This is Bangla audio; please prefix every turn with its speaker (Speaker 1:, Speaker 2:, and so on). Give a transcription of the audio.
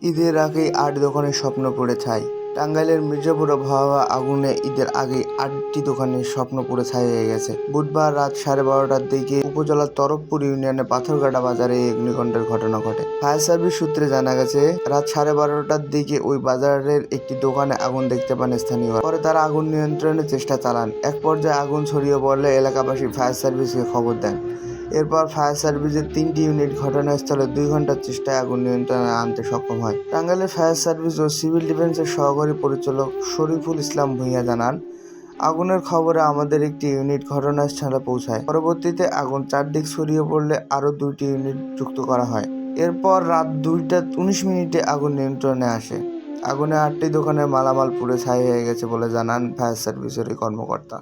Speaker 1: ঈদের আগেই ৮ দোকানের স্বপ্ন পুড়ে ছাই। টাঙ্গাইলের মির্জাপুরে ভয়াবহ আগুনে ঈদের আগেই ৮টি দোকানের স্বপ্ন পুড়ে ছাই হয়ে গেছে। বুধবার রাত 12:30টার দিকে উপজেলার তরফপুর ইউনিয়নের পাথরঘাটা বাজারে এই অগ্নিকাণ্ডের ঘটনা ঘটে। ফায়ার সার্ভিস সূত্রে জানা গেছে, রাত 12:30টার দিকে ওই বাজারের একটি দোকানে আগুন দেখতে পান স্থানীয়রা। পরে তারা আগুন নিয়ন্ত্রণের চেষ্টা চালান। এক পর্যায়ে আগুন ছড়িয়ে পড়লে এলাকাবাসী ফায়ার সার্ভিসকে খবর দেন। এরপর ফায়ার সার্ভিসের 3টি ইউনিট ঘটনাস্থলে 2 ঘন্টার চেষ্টায় আগুন নিয়ন্ত্রণে আনতে সক্ষম হয়। টাঙ্গাইলের ফায়ার সার্ভিস ও সিভিল ডিফেন্সের সহকারী পরিচালক শরীফুল ইসলাম ভূঁইয়া জানান, আগুনের খবরে আমাদের একটি ইউনিট ঘটনাস্থলে পৌঁছায়। পরবর্তীতে আগুন চারদিকে ছড়িয়ে পড়লে আরও 2টি ইউনিট যুক্ত করা হয়। এরপর রাত 2টা 19 মিনিটে আগুন নিয়ন্ত্রণে আসে। আগুনে 8টি দোকানের মালামাল পুড়ে ছাই হয়ে গেছে বলে জানান ফায়ার সার্ভিসের এই কর্মকর্তা।